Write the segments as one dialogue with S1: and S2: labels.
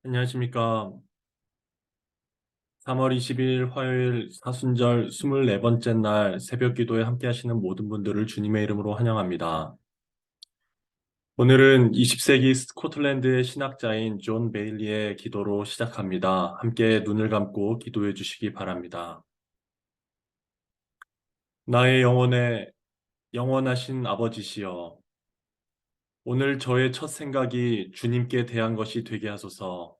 S1: 안녕하십니까. 3월 20일 화요일 사순절 24번째 날 새벽 기도에 함께 하시는 모든 분들을 주님의 이름으로 환영합니다. 오늘은 20세기 스코틀랜드의 신학자인 존 베일리의 기도로 시작합니다. 함께 눈을 감고 기도해 주시기 바랍니다. 나의 영원하신 아버지시여, 오늘 저의 첫 생각이 주님께 대한 것이 되게 하소서.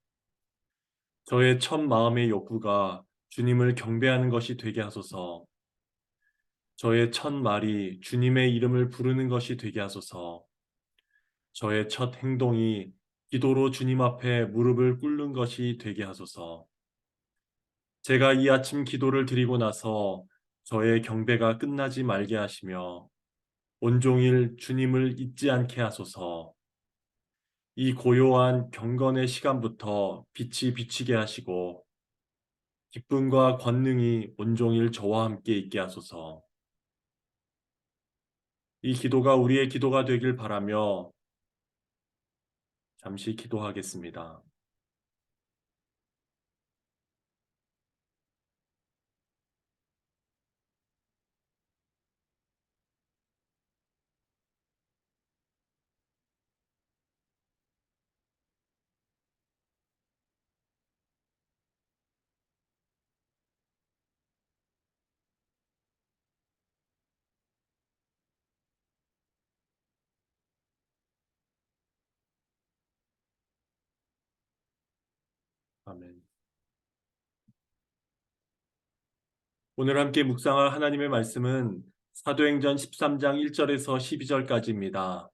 S1: 저의 첫 마음의 욕구가 주님을 경배하는 것이 되게 하소서. 저의 첫 말이 주님의 이름을 부르는 것이 되게 하소서. 저의 첫 행동이 기도로 주님 앞에 무릎을 꿇는 것이 되게 하소서. 제가 이 아침 기도를 드리고 나서 저의 경배가 끝나지 말게 하시며 온종일 주님을 잊지 않게 하소서. 이 고요한 경건의 시간부터 빛이 비치게 하시고 기쁨과 권능이 온종일 저와 함께 있게 하소서. 이 기도가 우리의 기도가 되길 바라며 잠시 기도하겠습니다. 아멘. 오늘 함께 묵상할 하나님의 말씀은 사도행전 13장 1절에서 12절까지입니다.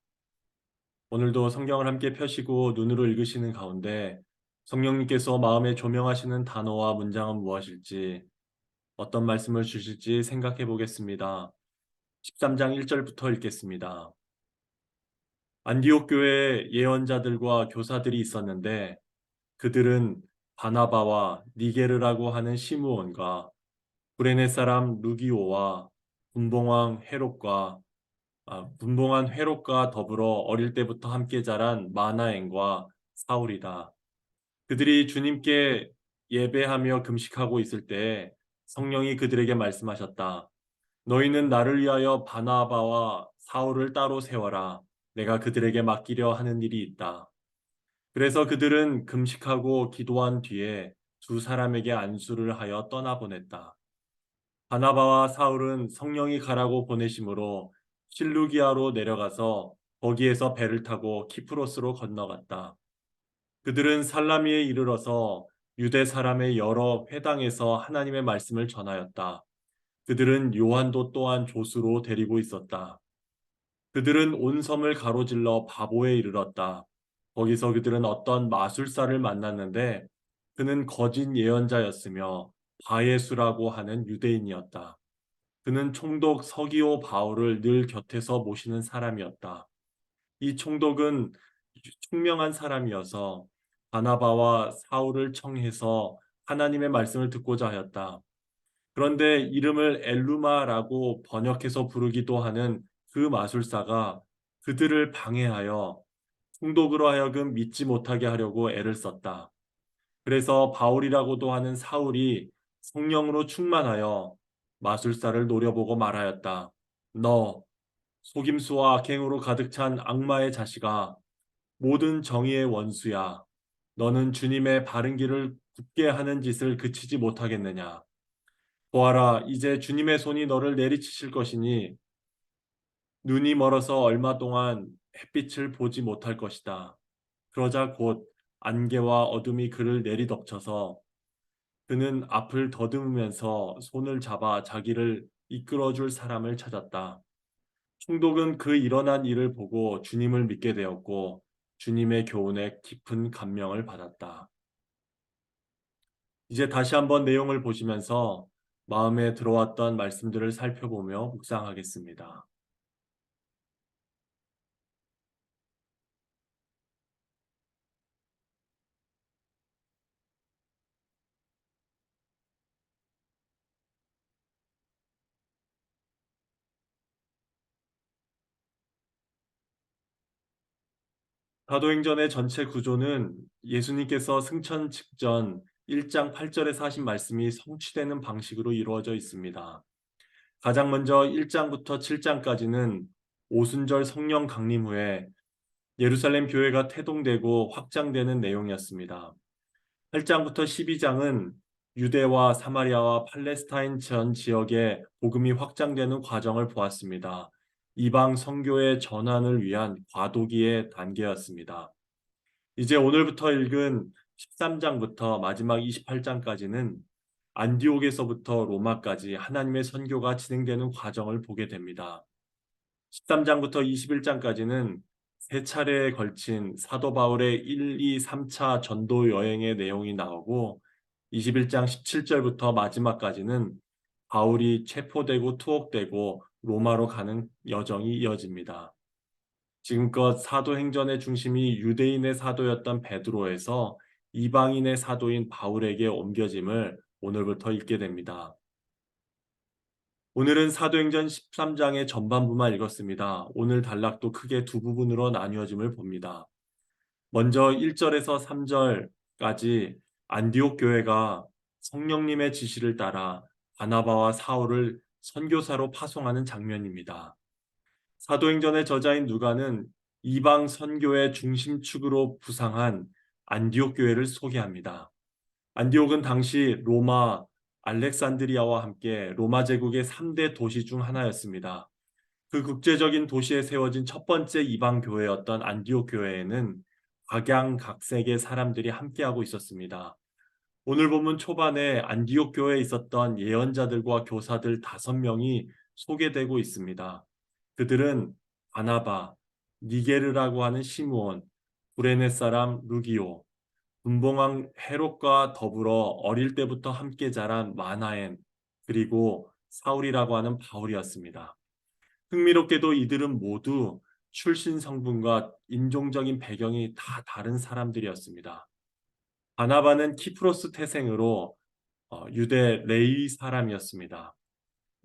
S1: 오늘도 성경을 함께 펴시고 눈으로 읽으시는 가운데 성령님께서 마음에 조명하시는 단어와 문장은 무엇일지 어떤 말씀을 주실지 생각해 보겠습니다. 13장 1절부터 읽겠습니다. 안디옥 교회에 예언자들과 교사들이 있었는데 그들은 바나바와 니게르라고 하는 시므온과 구레네 사람 루기오와 분봉왕 헤롯과 분봉한 헤롯과 더불어 어릴 때부터 함께 자란 마나엔과 사울이다. 그들이 주님께 예배하며 금식하고 있을 때에 성령이 그들에게 말씀하셨다. 너희는 나를 위하여 바나바와 사울을 따로 세워라. 내가 그들에게 맡기려 하는 일이 있다. 그래서 그들은 금식하고 기도한 뒤에 두 사람에게 안수를 하여 떠나보냈다. 바나바와 사울은 성령이 가라고 보내심으로 실루기아로 내려가서 거기에서 배를 타고 키프로스로 건너갔다. 그들은 살라미에 이르러서 유대 사람의 여러 회당에서 하나님의 말씀을 전하였다. 그들은 요한도 또한 조수로 데리고 있었다. 그들은 온 섬을 가로질러 바보에 이르렀다. 거기서 그들은 어떤 마술사를 만났는데 그는 거짓 예언자였으며 바예수라고 하는 유대인이었다. 그는 총독 서기오 바울을 늘 곁에서 모시는 사람이었다. 이 총독은 총명한 사람이어서 바나바와 사울을 청해서 하나님의 말씀을 듣고자 하였다. 그런데 이름을 엘루마라고 번역해서 부르기도 하는 그 마술사가 그들을 방해하여 총독으로 하여금 믿지 못하게 하려고 애를 썼다. 그래서 바울이라고도 하는 사울이 성령으로 충만하여 마술사를 노려보고 말하였다. 너 속임수와 악행으로 가득 찬 악마의 자식아, 모든 정의의 원수야. 너는 주님의 바른 길을 굳게 하는 짓을 그치지 못하겠느냐. 보아라, 이제 주님의 손이 너를 내리치실 것이니 눈이 멀어서 얼마 동안 햇빛을 보지 못할 것이다. 그러자 곧 안개와 어둠이 그를 내리덮쳐서 그는 앞을 더듬으면서 손을 잡아 자기를 이끌어줄 사람을 찾았다. 총독은 그 일어난 일을 보고 주님을 믿게 되었고 주님의 교훈에 깊은 감명을 받았다. 이제 다시 한번 내용을 보시면서 마음에 들어왔던 말씀들을 살펴보며 묵상하겠습니다. 사도행전의 전체 구조는 예수님께서 승천 직전 1장 8절에서 하신 말씀이 성취되는 방식으로 이루어져 있습니다. 가장 먼저 1장부터 7장까지는 오순절 성령 강림 후에 예루살렘 교회가 태동되고 확장되는 내용이었습니다. 8장부터 12장은 유대와 사마리아와 팔레스타인 전 지역에 복음이 확장되는 과정을 보았습니다. 이방 선교의 전환을 위한 과도기의 단계였습니다. 이제 오늘부터 읽은 13장부터 마지막 28장까지는 안디옥에서부터 로마까지 하나님의 선교가 진행되는 과정을 보게 됩니다. 13장부터 21장까지는 세 차례에 걸친 사도 바울의 1, 2, 3차 전도 여행의 내용이 나오고 21장 17절부터 마지막까지는 바울이 체포되고 투옥되고 로마로 가는 여정이 이어집니다. 지금껏 사도행전의 중심이 유대인의 사도였던 베드로에서 이방인의 사도인 바울에게 옮겨짐을 오늘부터 읽게 됩니다. 오늘은 사도행전 13장의 전반부만 읽었습니다. 오늘 단락도 크게 두 부분으로 나뉘어짐을 봅니다. 먼저 1절에서 3절까지 안디옥 교회가 성령님의 지시를 따라 바나바와 사울을 선교사로 파송하는 장면입니다. 사도행전의 저자인 누가는 이방 선교의 중심축으로 부상한 안디옥 교회를 소개합니다. 안디옥은 당시 로마, 알렉산드리아와 함께 로마 제국의 3대 도시 중 하나였습니다. 그 국제적인 도시에 세워진 첫 번째 이방 교회였던 안디옥 교회에는 각양각색의 사람들이 함께하고 있었습니다. 오늘 본문 초반에 안디옥 교회에 있었던 예언자들과 교사들 5명이 소개되고 있습니다. 그들은 바나바, 니게르라고 하는 시므온, 구레네 사람 루기오, 분봉왕 헤롯과 더불어 어릴 때부터 함께 자란 마나엔, 그리고 사울이라고 하는 바울이었습니다. 흥미롭게도 이들은 모두 출신 성분과 인종적인 배경이 다 다른 사람들이었습니다. 바나바는 키프로스 태생으로 유대 레위 사람이었습니다.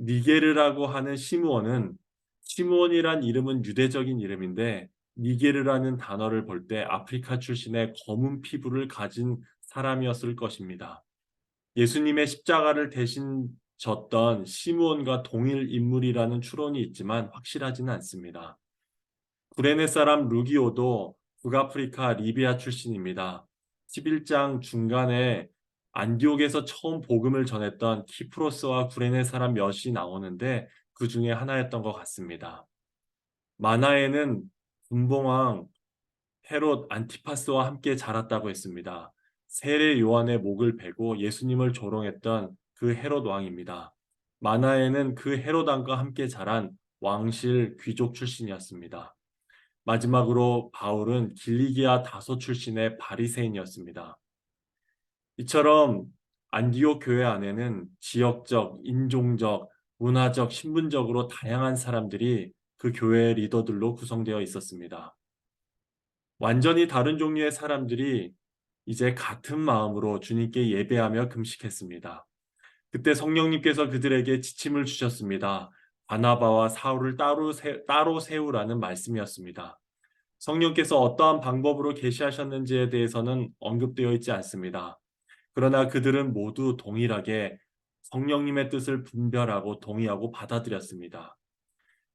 S1: 니게르라고 하는 시므온은 시므온이란 이름은 유대적인 이름인데 니게르라는 단어를 볼 때 아프리카 출신의 검은 피부를 가진 사람이었을 것입니다. 예수님의 십자가를 대신 졌던 시므온과 동일 인물이라는 추론이 있지만 확실하지는 않습니다. 구레네 사람 루기오도 북아프리카 리비아 출신입니다. 11장 중간에 안디옥에서 처음 복음을 전했던 키프로스와 구레네 사람 몇이 나오는데 그 중에 하나였던 것 같습니다. 마나에는 분봉왕 헤롯 안티파스와 함께 자랐다고 했습니다. 세례 요한의 목을 베고 예수님을 조롱했던 그 헤롯 왕입니다. 마나에는 그 헤롯 왕과 함께 자란 왕실 귀족 출신이었습니다. 마지막으로 바울은 길리기아 다소 출신의 바리새인이었습니다. 이처럼 안디옥 교회 안에는 지역적, 인종적, 문화적, 신분적으로 다양한 사람들이 그 교회의 리더들로 구성되어 있었습니다. 완전히 다른 종류의 사람들이 이제 같은 마음으로 주님께 예배하며 금식했습니다. 그때 성령님께서 그들에게 지침을 주셨습니다. 바나바와 사울을 따로 세우라는 말씀이었습니다. 성령께서 어떠한 방법으로 계시하셨는지에 대해서는 언급되어 있지 않습니다. 그러나 그들은 모두 동일하게 성령님의 뜻을 분별하고 동의하고 받아들였습니다.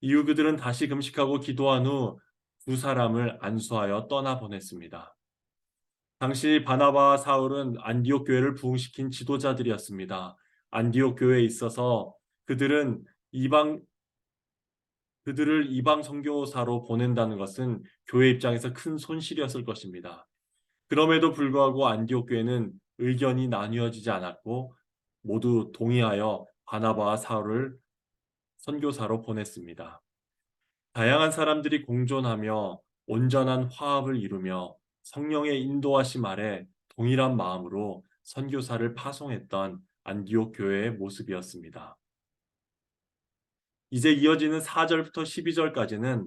S1: 이후 그들은 다시 금식하고 기도한 후 두 사람을 안수하여 떠나보냈습니다. 당시 바나바와 사울은 안디옥 교회를 부흥시킨 지도자들이었습니다. 안디옥 교회에 있어서 그들은 그들을 이방 선교사로 보낸다는 것은 교회 입장에서 큰 손실이었을 것입니다. 그럼에도 불구하고 안디옥 교회는 의견이 나뉘어지지 않았고 모두 동의하여 바나바와 사울을 선교사로 보냈습니다. 다양한 사람들이 공존하며 온전한 화합을 이루며 성령의 인도하심 아래 동일한 마음으로 선교사를 파송했던 안디옥 교회의 모습이었습니다. 이제 이어지는 4절부터 12절까지는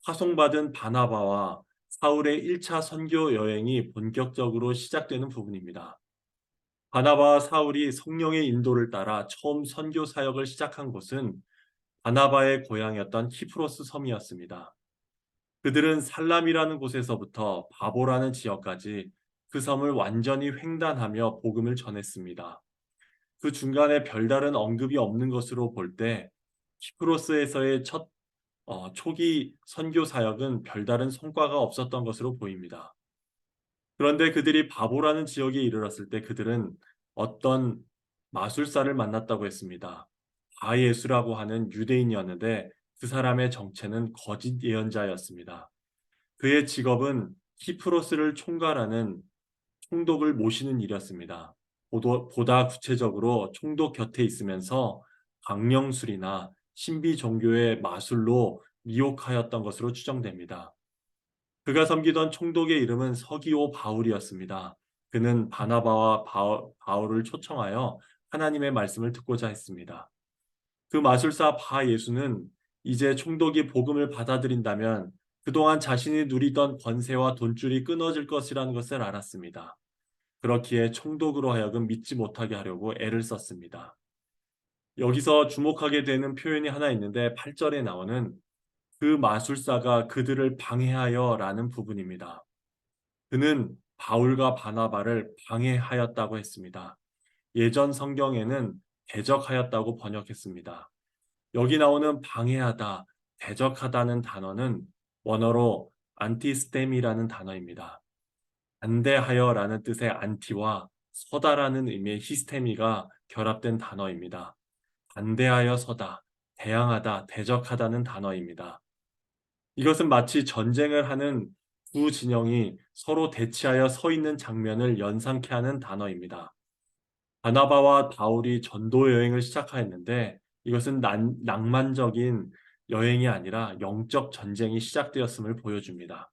S1: 파송받은 바나바와 사울의 1차 선교 여행이 본격적으로 시작되는 부분입니다. 바나바와 사울이 성령의 인도를 따라 처음 선교 사역을 시작한 곳은 바나바의 고향이었던 키프로스 섬이었습니다. 그들은 살람이라는 곳에서부터 바보라는 지역까지 그 섬을 완전히 횡단하며 복음을 전했습니다. 그 중간에 별다른 언급이 없는 것으로 볼 때 키프로스에서의 첫 초기 선교 사역은 별다른 성과가 없었던 것으로 보입니다. 그런데 그들이 바보라는 지역에 이르렀을 때 그들은 어떤 마술사를 만났다고 했습니다. 바예수라고 하는 유대인이었는데 그 사람의 정체는 거짓 예언자였습니다. 그의 직업은 키프로스를 총괄하는 총독을 모시는 일이었습니다. 보다 구체적으로 총독 곁에 있으면서 강령술이나 신비 종교의 마술로 미혹하였던 것으로 추정됩니다. 그가 섬기던 총독의 이름은 서기오 바울이었습니다. 그는 바나바와 바울을 초청하여 하나님의 말씀을 듣고자 했습니다. 그 마술사 바 예수는 이제 총독이 복음을 받아들인다면 그동안 자신이 누리던 권세와 돈줄이 끊어질 것이라는 것을 알았습니다. 그렇기에 총독으로 하여금 믿지 못하게 하려고 애를 썼습니다. 여기서 주목하게 되는 표현이 하나 있는데 8절에 나오는 그 마술사가 그들을 방해하여 라는 부분입니다. 그는 바울과 바나바를 방해하였다고 했습니다. 예전 성경에는 대적하였다고 번역했습니다. 여기 나오는 방해하다, 대적하다는 단어는 원어로 안티스템이라는 단어입니다. 반대하여라는 뜻의 안티와 서다라는 의미의 히스테미가 결합된 단어입니다. 반대하여 서다, 대항하다, 대적하다는 단어입니다. 이것은 마치 전쟁을 하는 두 진영이 서로 대치하여 서 있는 장면을 연상케 하는 단어입니다. 바나바와 바울이 전도 여행을 시작하였는데 이것은 낭만적인 여행이 아니라 영적 전쟁이 시작되었음을 보여줍니다.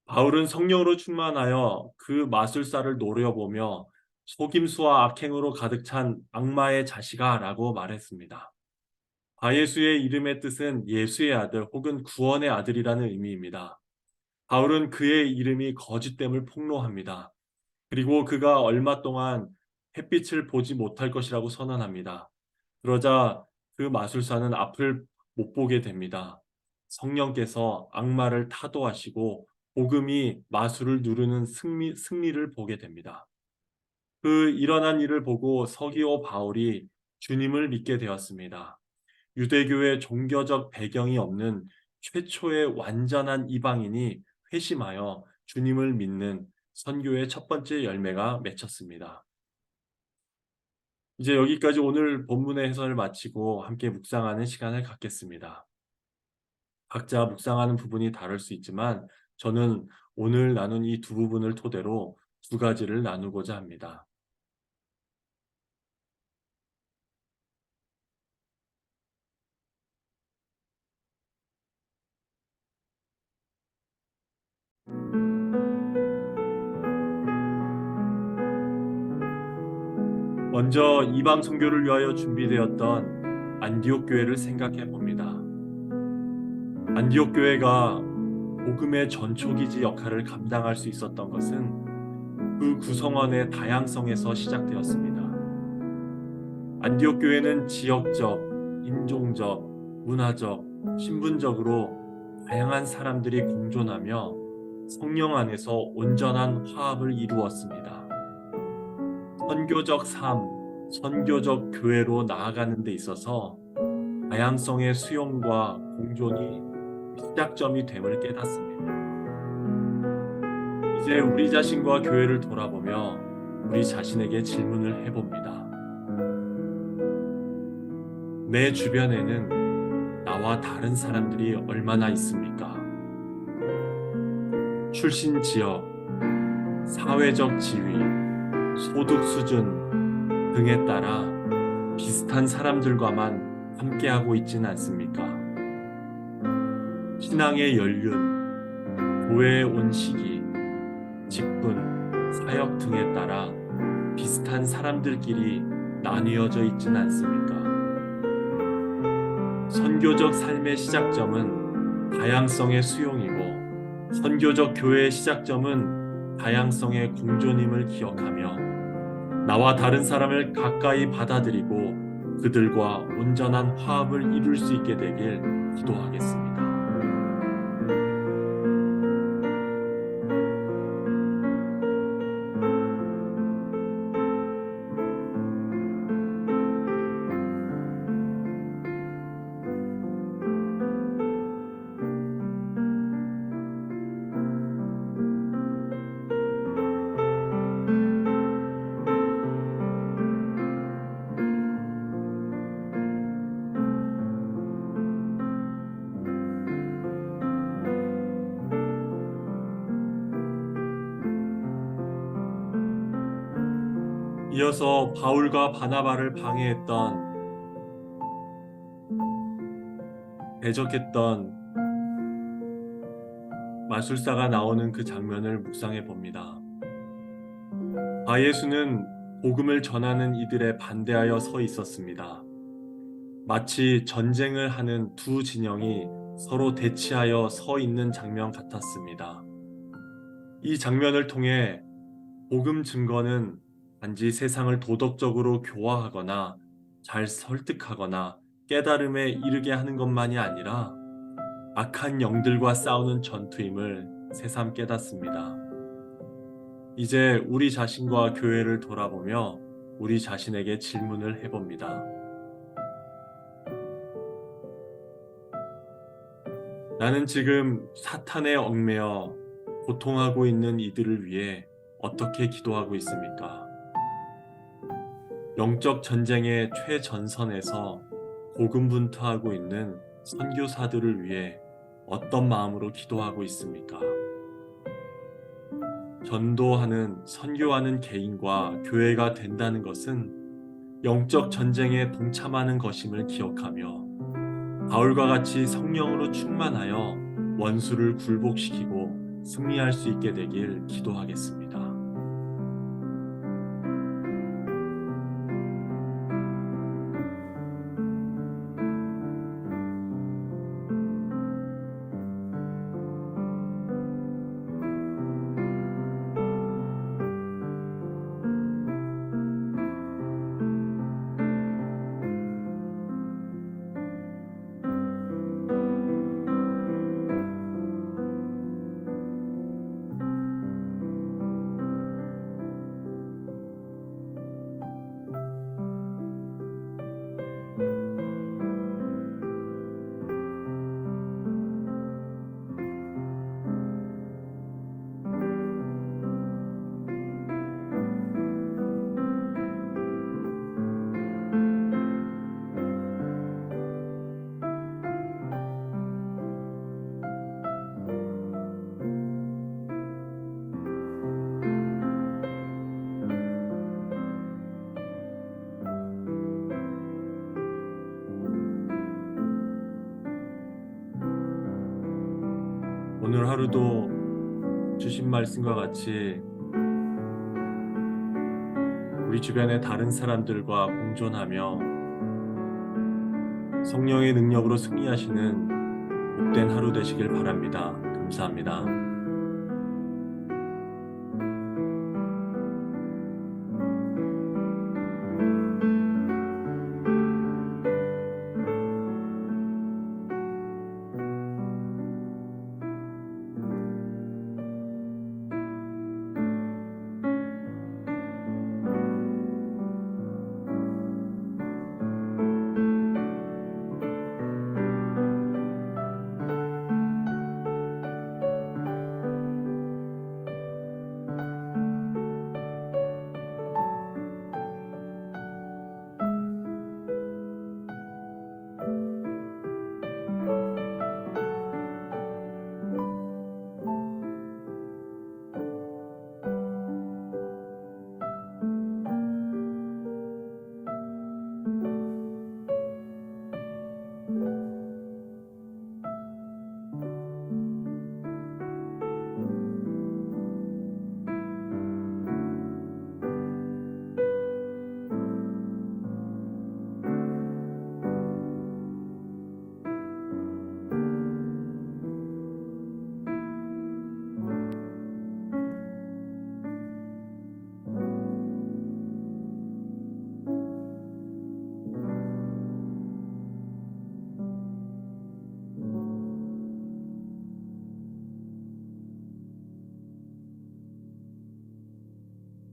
S1: 바울은 성령으로 충만하여 그 마술사를 노려보며 속임수와 악행으로 가득 찬 악마의 자식아 라고 말했습니다. 바예수의 이름의 뜻은 예수의 아들 혹은 구원의 아들이라는 의미입니다. 바울은 그의 이름이 거짓됨을 폭로합니다. 그리고 그가 얼마 동안 햇빛을 보지 못할 것이라고 선언합니다. 그러자 그 마술사는 앞을 못 보게 됩니다. 성령께서 악마를 타도하시고 복음이 마술을 누르는 승리를 보게 됩니다. 그 일어난 일을 보고 서기오 바울이 주님을 믿게 되었습니다. 유대교의 종교적 배경이 없는 최초의 완전한 이방인이 회심하여 주님을 믿는 선교의 첫 번째 열매가 맺혔습니다. 이제 여기까지 오늘 본문의 해설을 마치고 함께 묵상하는 시간을 갖겠습니다. 각자 묵상하는 부분이 다를 수 있지만 저는 오늘 나눈 이 두 부분을 토대로 두 가지를 나누고자 합니다. 먼저 이방 선교를 위하여 준비되었던 안디옥 교회를 생각해 봅니다. 안디옥 교회가 복음의 전초기지 역할을 감당할 수 있었던 것은 그 구성원의 다양성에서 시작되었습니다. 안디옥 교회는 지역적, 인종적, 문화적, 신분적으로 다양한 사람들이 공존하며 성령 안에서 온전한 화합을 이루었습니다. 선교적 삶, 선교적 교회로 나아가는 데 있어서 다양성의 수용과 공존이 시작점이 됨을 깨닫습니다. 이제 우리 자신과 교회를 돌아보며 우리 자신에게 질문을 해봅니다. 내 주변에는 나와 다른 사람들이 얼마나 있습니까? 출신 지역, 사회적 지위, 소득 수준 등에 따라 비슷한 사람들과만 함께하고 있지는 않습니까? 신앙의 연륜, 교회에 온 시기, 직분, 사역 등에 따라 비슷한 사람들끼리 나뉘어져 있지는 않습니까? 선교적 삶의 시작점은 다양성의 수용이고 선교적 교회의 시작점은 다양성의 공존임을 기억하며 나와 다른 사람을 가까이 받아들이고 그들과 온전한 화합을 이룰 수 있게 되길 기도하겠습니다. 이어서 바울과 바나바를 방해했던, 대적했던 마술사가 나오는 그 장면을 묵상해 봅니다. 바예수는 복음을 전하는 이들에 반대하여 서 있었습니다. 마치 전쟁을 하는 두 진영이 서로 대치하여 서 있는 장면 같았습니다. 이 장면을 통해 복음 증거는 단지 세상을 도덕적으로 교화하거나 잘 설득하거나 깨달음에 이르게 하는 것만이 아니라 악한 영들과 싸우는 전투임을 새삼 깨닫습니다. 이제 우리 자신과 교회를 돌아보며 우리 자신에게 질문을 해봅니다. 나는 지금 사탄에 얽매여 고통하고 있는 이들을 위해 어떻게 기도하고 있습니까? 영적 전쟁의 최전선에서 고군분투하고 있는 선교사들을 위해 어떤 마음으로 기도하고 있습니까? 전도하는, 선교하는 개인과 교회가 된다는 것은 영적 전쟁에 동참하는 것임을 기억하며 바울과 같이 성령으로 충만하여 원수를 굴복시키고 승리할 수 있게 되길 기도하겠습니다. 오늘 하루도 주신 말씀과 같이 우리 주변의 다른 사람들과 공존하며 성령의 능력으로 승리하시는 복된 하루 되시길 바랍니다. 감사합니다.